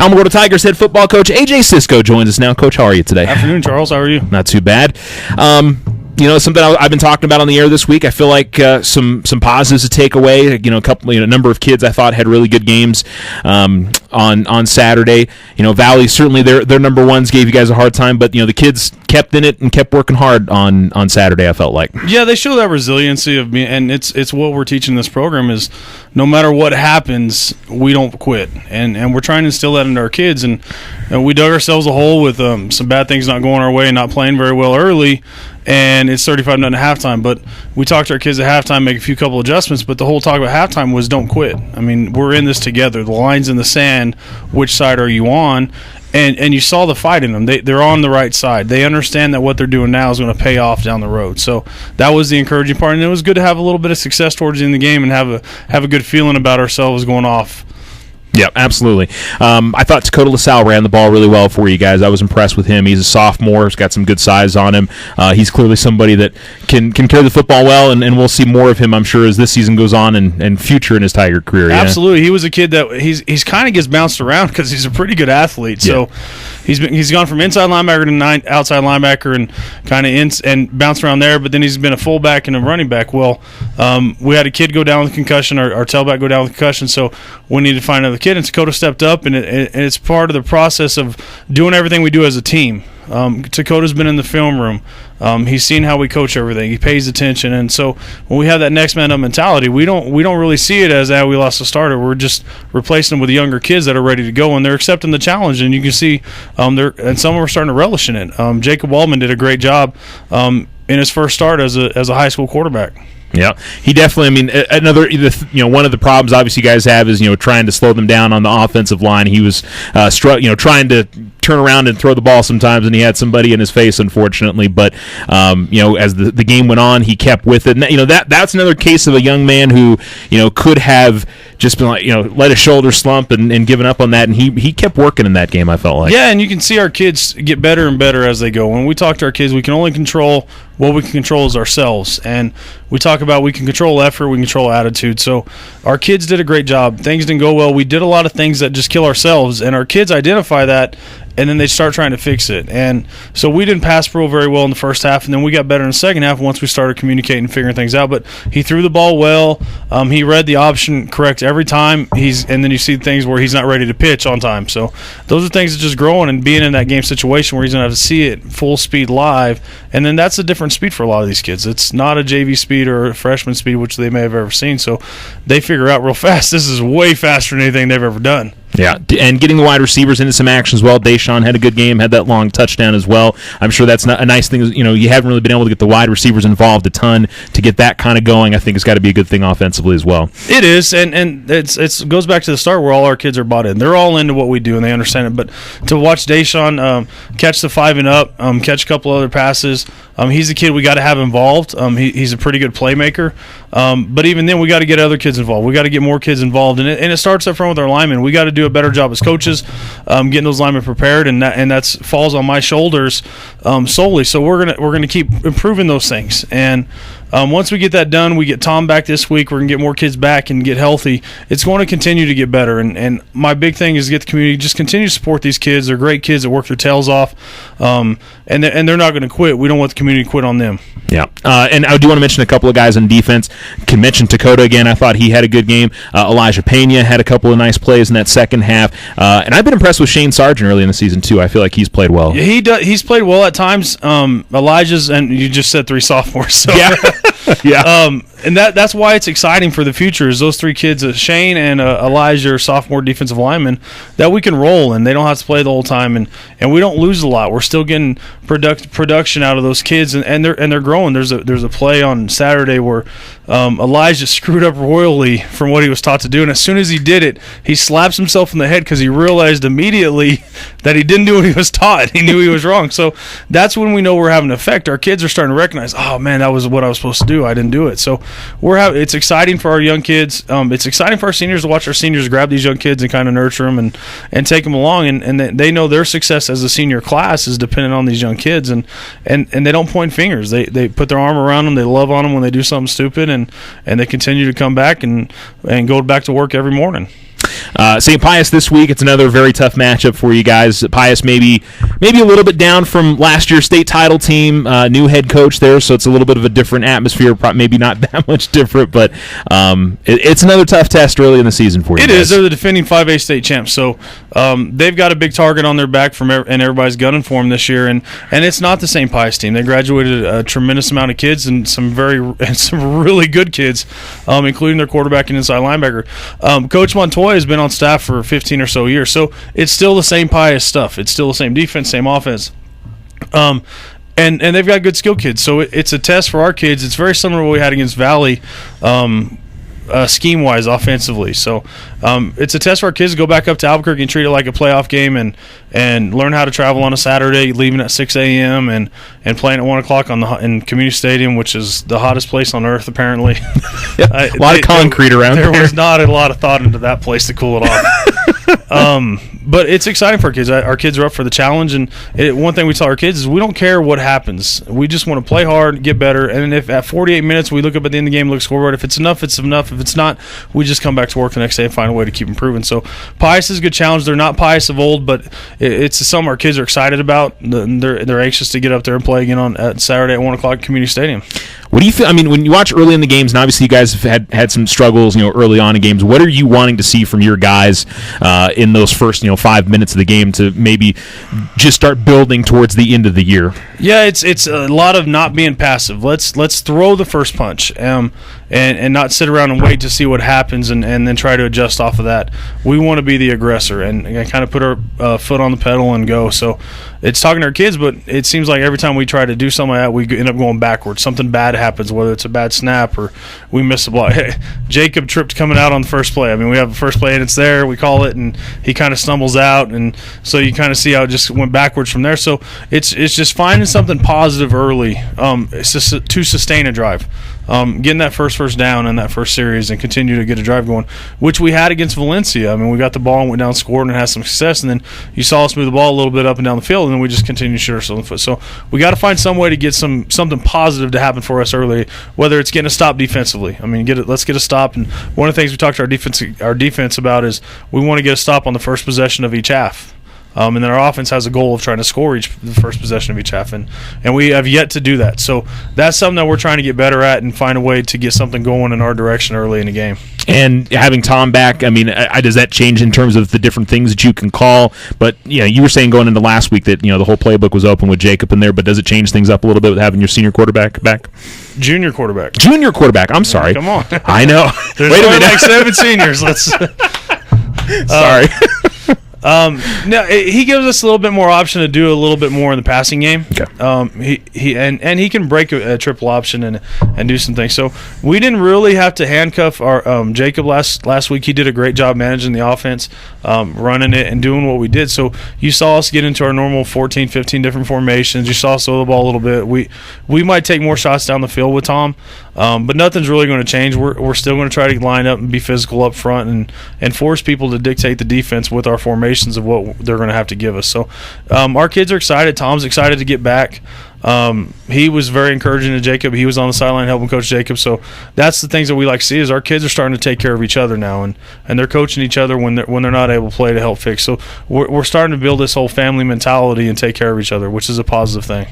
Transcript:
Alamogordo Tigers head football coach A.J. Cisco joins us now. Coach, how are you today? Afternoon, Charles. How are you? Not too bad. Something I've been talking about on the air this week. I feel like some positives to take away. A number of kids I thought had really good games on Saturday. Valley, certainly their number ones gave you guys a hard time, but the kids kept in it and kept working hard on Saturday. I felt like. Yeah, they show that resiliency of me, and it's what we're teaching in this program is no matter what happens, we don't quit, and we're trying to instill that into our kids. And we dug ourselves a hole with some bad things not going our way and not playing very well early. And it's 35-0 at halftime. But we talked to our kids at halftime, make a couple adjustments. But the whole talk about halftime was don't quit. I mean, we're in this together. The line's in the sand. Which side are you on? And you saw the fight in them. They're on the right side. They understand that what they're doing now is going to pay off down the road. So that was the encouraging part. And it was good to have a little bit of success towards the end of the game and have a good feeling about ourselves going off. Yeah, absolutely. I thought Dakota LaSalle ran the ball really well for you guys. I was impressed with him. He's a sophomore. He's got some good size on him. He's clearly somebody that can carry the football well, and we'll see more of him, I'm sure, as this season goes on and future in his Tiger career. Yeah? Absolutely. He was a kid that he's kind of gets bounced around because he's a pretty good athlete. So he's gone from inside linebacker to outside linebacker and kind of and bounced around there, but then he's been a fullback and a running back. Well, we had a kid go down with concussion, our tailback go down with concussion, so we needed to find another kid, and Dakota stepped up, and it's part of the process of doing everything we do as a team. Dakota's been in the film room. He's seen how we coach everything. He pays attention, and so when we have that next man up mentality, we don't really see it as we lost a starter. We're just replacing them with younger kids that are ready to go, and they're accepting the challenge. And you can see and some of them are starting to relish in it. Jacob Waldman did a great job in his first start as a high school quarterback. Yeah, he definitely. I mean, one of the problems obviously you guys have is trying to slow them down on the offensive line. He was trying to turn around and throw the ball sometimes, and he had somebody in his face, unfortunately. But as the game went on, he kept with it. And, that's another case of a young man who could have just been let his shoulder slump and given up on that, and he kept working in that game. I felt like. Yeah, and you can see our kids get better and better as they go. When we talk to our kids, we can only control what we can control is ourselves, and we talk about we can control effort, we can control attitude. So our kids did a great job. Things didn't go well. We did a lot of things that just kill ourselves, and our kids identify that, and then they start trying to fix it. And so we didn't pass pro very well in the first half, and then we got better in the second half once we started communicating and figuring things out. But he threw the ball well. He read the option correct every time. And then you see things where he's not ready to pitch on time. So those are things that just growing and being in that game situation where he's going to have to see it full speed live. And then that's a different speed for a lot of these kids. It's not a JV speed or a freshman speed, which they may have ever seen. So they figure out real fast, this is way faster than anything they've ever done. Yeah, and getting the wide receivers into some action as well. Deshaun had a good game, had that long touchdown as well. I'm sure that's a nice thing. You haven't really been able to get the wide receivers involved a ton to get that kind of going. I think it's got to be a good thing offensively as well. It is, and it goes back to the start where all our kids are bought in. They're all into what we do, and they understand it. But to watch Deshaun catch the 5 and up, catch a couple other passes, he's a kid we got to have involved. He's a pretty good playmaker. But even then, we got to get other kids involved. We got to get more kids involved, and it starts up front with our linemen. We got to do a better job as coaches, getting those linemen prepared, and that falls on my shoulders solely. So we're gonna keep improving those things, and once we get that done, we get Tom back this week. We're gonna get more kids back and get healthy. It's going to continue to get better, and my big thing is get the community just continue to support these kids. They're great kids that work their tails off, and they're not going to quit. We don't want the community to quit on them. Yeah, and I do want to mention a couple of guys on defense. Can mention Dakota again. I thought he had a good game. Elijah Pena had a couple of nice plays in that second half, and I've been impressed with Shane Sargent early in the season too. I feel like he's played well. Yeah, he's played well at times. Elijah's, and you just said 3 sophomores. So. Yeah. Yeah. And that's why it's exciting for the future is those 3 kids, Shane and Elijah, sophomore defensive linemen, that we can roll and they don't have to play the whole time, and we don't lose a lot. We're still getting production out of those kids, and they're growing. There's a play on Saturday where Elijah screwed up royally from what he was taught to do, and as soon as he did it, he slaps himself in the head because he realized immediately that he didn't do what he was taught. He knew he was wrong. So that's when we know we're having an effect. Our kids are starting to recognize, oh man, that was what I was supposed to do. I didn't do it. So it's exciting for our young kids. It's exciting for our seniors to watch our seniors grab these young kids and kind of nurture them and take them along, and they know their success as a senior class is dependent on these young kids, and they don't point fingers. They put their arm around them. They love on them when they do something stupid, and they continue to come back and go back to work every morning. St. Pius this week. It's another very tough matchup for you guys. Pius maybe a little bit down from last year's state title team. New head coach there, so it's a little bit of a different atmosphere. Maybe not that much different, but it's another tough test early in the season for you. It is. They're the defending 5A state champs, so they've got a big target on their back and everybody's gunning for them this year. And it's not the St. Pius team. They graduated a tremendous amount of kids and some really good kids, including their quarterback and inside linebacker. Coach Montoya has been on staff for 15 or so years, so it's still the same Pius stuff. It's still the same defense, same offense. And they've got good skill kids, so it's a test for our kids. It's very similar to what we had against Valley, scheme-wise, offensively. So it's a test for our kids to go back up to Albuquerque and treat it like a playoff game and learn how to travel on a Saturday, leaving at 6 a.m. and playing at 1 o'clock in Community Stadium, which is the hottest place on earth, apparently. A lot of concrete around there. There was not a lot of thought into that place to cool it off. But it's exciting for our kids. Our kids are up for the challenge, and one thing we tell our kids is we don't care what happens. We just want to play hard, get better, and if at 48 minutes we look up at the end of the game, look scoreboard, if it's enough, it's enough. If it's not, we just come back to work the next day and find a way to keep improving. So Pius is a good challenge. They're not Pius of old, but it's something our kids are excited about. They're anxious to get up there and play again on Saturday at 1 o'clock at Community Stadium. What do you feel? I mean, when you watch early in the games, and obviously you guys have had some struggles, early on in games. What are you wanting to see from your guys in those first, 5 minutes of the game to maybe just start building towards the end of the year? Yeah, it's a lot of not being passive. Let's throw the first punch, and not sit around and wait to see what happens, and then try to adjust off of that. We want to be the aggressor and kind of put our foot on the pedal and go. So it's talking to our kids, but it seems like every time we try to do something like that, we end up going backwards. Something bad happens, whether it's a bad snap or we miss a block. Jacob tripped coming out on the first play. I mean, we have the first play and it's there. We call it, and he kind of stumbles out, and so you kind of see how it just went backwards from there. So it's just finding something positive early to sustain a drive. Getting that first down in that first series and continue to get a drive going, which we had against Valencia. I mean, we got the ball and went down, scored, and had some success, and then you saw us move the ball a little bit up and down the field, and then we just continued to shoot ourselves in the foot. So we got to find some way to get something positive to happen for us early, whether it's getting a stop defensively. I mean, let's get a stop. And one of the things we talked to our defense about is we want to get a stop on the first possession of each half. And then our offense has a goal of trying to score the first possession of each half, and we have yet to do that. So that's something that we're trying to get better at and find a way to get something going in our direction early in the game. And having Tom back, I mean, does that change in terms of the different things that you can call? But you were saying going into last week that the whole playbook was open with Jacob in there, but does it change things up a little bit with having your senior quarterback back? Junior quarterback. I'm sorry. Come on. I know. There's wait a minute. Like 7 seniors. Let's. Sorry. No, he gives us a little bit more option to do a little bit more in the passing game. Okay. He can break a triple option and do some things. So we didn't really have to handcuff our Jacob last week. He did a great job managing the offense, running it and doing what we did. So you saw us get into our normal 14, 15 different formations. You saw us throw the ball a little bit. We might take more shots down the field with Tom, but nothing's really going to change. We're still going to try to line up and be physical up front and force people to dictate the defense with our formations of what they're going to have to give us. So our kids are excited. Tom's excited to get back. He was very encouraging to Jacob. He was on the sideline helping Coach Jacob. So that's the things that we like to see is our kids are starting to take care of each other now, and they're coaching each other when they're not able to play to help fix. So we're starting to build this whole family mentality and take care of each other, which is a positive thing.